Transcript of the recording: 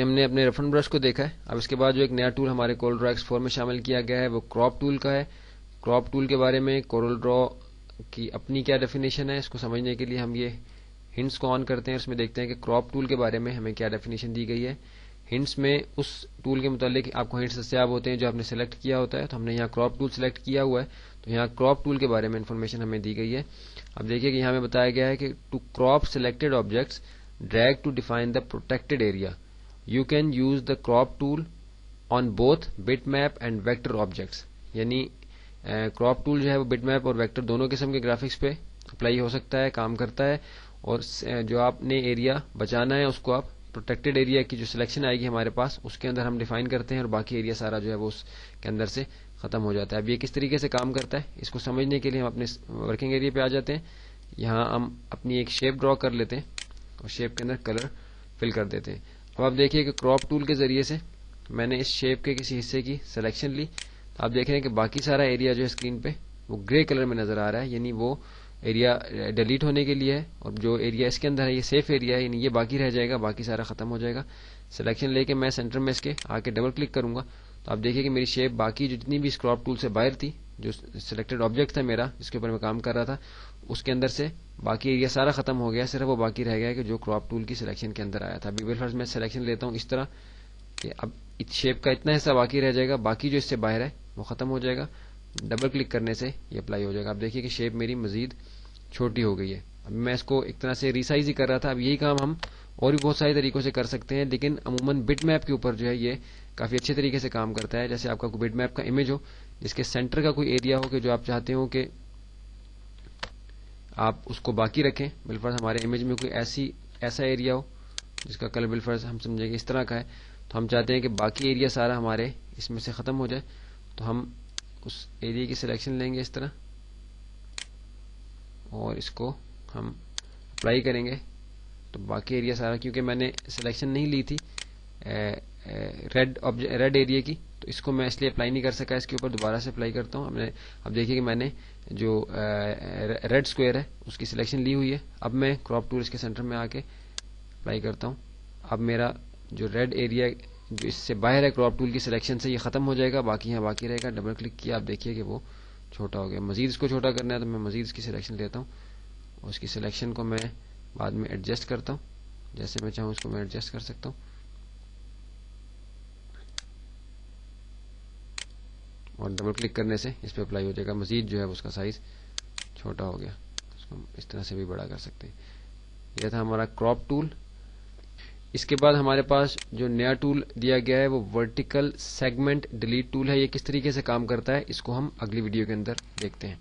ہم نے اپنے ریفرنس برش کو دیکھا ہے. اب اس کے بعد جو ایک نیا ٹول ہمارے کورل ڈرا ایکس4 میں شامل کیا گیا ہے وہ کراپ ٹول کا ہے. کراپ ٹول کے بارے میں کورل ڈرا کی اپنی کیا ڈیفینیشن ہے، اس کو سمجھنے کے لیے ہم یہ ہنٹس کو آن کرتے ہیں، اس میں دیکھتے ہیں کہ کراپ ٹول کے بارے میں ہمیں کیا ڈیفینیشن دی گئی ہے. ہنٹس میں اس ٹول کے متعلق آپ کو ہنٹس دستیاب ہوتے ہیں جو آپ نے سلیکٹ کیا ہوتا ہے. تو ہم نے یہاں کراپ ٹول سلیکٹ کیا ہوا ہے، تو یہاں کراپ ٹول کے بارے میں انفارمیشن ہمیں دی گئی ہے. اب دیکھیے کہ یہاں ہمیں بتایا گیا ہے کہ to crop selected objects drag to define the protected area you can use the crop tool on both bitmap and vector objects. یعنی کراپ ٹول جو ہے وہ بٹ میپ اور ویکٹر دونوں قسم کے گرافکس پہ اپلائی ہو سکتا ہے، کام کرتا ہے. اور جو آپ نے ایریا بچانا ہے اس کو آپ پروٹیکٹڈ ایریا کی جو سلیکشن آئے گی ہمارے پاس اس کے اندر ہم ڈیفائن کرتے ہیں اور باقی ایریا سارا جو ہے وہ اس کے اندر سے ختم ہو جاتا ہے. اب یہ کس طریقے سے کام کرتا ہے اس کو سمجھنے کے لیے ہم اپنے ورکنگ ایریا پہ آ جاتے ہیں. یہاں ہم اپنی ایک شیپ ڈرا کر لیتے ہیں اور شیپ کے اندر کلر فل کر دیتے ہیں. اب آپ دیکھیے کہ کراپ ٹول کے ذریعے سے میں نے اس شیپ کے کسی حصے کی سلیکشن لی. آپ دیکھ رہے ہیں کہ باقی سارا ایریا جو ہے اسکرین پہ وہ گرے کلر میں نظر آ رہا ہے، یعنی وہ ایریا ڈیلیٹ ہونے کے لیے ہے. اور جو ایریا اس کے اندر ہے یہ سیف ایریا ہے، یعنی یہ باقی رہ جائے گا، باقی سارا ختم ہو جائے گا. سلیکشن لے کے میں سینٹر میں اس کے آ کے ڈبل کلک کروں گا تو آپ دیکھیے کہ میری شیپ باقی جو جتنی بھی اس کراپ ٹول سے باہر تھی، جو سلیکٹڈ آبجیکٹ تھا میرا جس کے اوپر میں کام کر رہا تھا، اس کے اندر سے باقی ایریا سارا ختم ہو گیا. صرف وہ باقی رہ گیا کہ جو کراپ ٹول کی سلیکشن کے اندر آیا تھا. ابھی فرض میں سلیکشن لیتا ہوں اس طرح کہ اب شیپ کا اتنا حصہ باقی رہ جائے گا، باقی جو اس سے باہر ہے وہ ختم ہو جائے گا. ڈبل کلک کرنے سے یہ اپلائی ہو جائے گا. اب دیکھیے کہ شیپ میری مزید چھوٹی ہو گئی ہے. اب میں اس کو ایک طرح سے ریسائز ہی کر رہا تھا. اب یہی کام ہم اور بھی بہت سارے طریقوں سے کر سکتے ہیں، لیکن عموماً بٹ میپ کے اوپر جو ہے یہ کافی اچھے طریقے سے کام کرتا ہے. جیسے آپ کا کوئی بٹ میپ کا امیج ہو جس کے سینٹر کا کوئی ایریا ہو کہ جو آپ چاہتے ہو کہ آپ اس کو باقی رکھیں. بالفرض ہمارے امیج میں کوئی ایسا ایریا ہو جس کا کلر بالفرض ہم سمجھیں کہ اس طرح کا ہے، تو ہم چاہتے ہیں کہ باقی ایریا سارا ہمارے اس میں سے ختم ہو جائے. تو ہم اس ایریا کی سلیکشن لیں گے اس طرح اور اس کو ہم اپلائی کریں گے تو باقی ایریا سارا، کیونکہ میں نے سلیکشن نہیں لی تھی ریڈ ایریا کی، تو اس کو میں اس لیے اپلائی نہیں کر سکا. اس کے اوپر دوبارہ سے اپلائی کرتا ہوں. اب دیکھیے کہ میں نے جو ریڈ اسکوئر ہے اس کی سلیکشن لی ہوئی ہے. اب میں کراپ ٹول اس کے سینٹر میں آ کے اپلائی کرتا ہوں. اب میرا جو ریڈ ایریا جو اس سے باہر ہے کراپ ٹول کی سلیکشن سے یہ ختم ہو جائے گا، باقی یہاں باقی رہے گا. ڈبل کلک کیا، آپ دیکھیے کہ وہ چھوٹا ہو گیا. مزید اس کو چھوٹا کرنا ہے تو میں مزید اس کی سلیکشن لیتا ہوں اور اس کی سلیکشن کو میں بعد میں ایڈجسٹ کرتا ہوں. جیسے میں چاہوں اس کو میں ایڈجسٹ کر سکتا ہوں اور ڈبل کلک کرنے سے اس پہ اپلائی ہو جائے گا. مزید جو ہے اس کا سائز چھوٹا ہو گیا، اس کو اس طرح سے بھی بڑا کر سکتے ہیں. یہ تھا ہمارا کراپ ٹول. اس کے بعد ہمارے پاس جو نیا ٹول دیا گیا ہے وہ ورٹیکل سیگمنٹ ڈیلیٹ ٹول ہے. یہ کس طریقے سے کام کرتا ہے اس کو ہم اگلی ویڈیو کے اندر دیکھتے ہیں.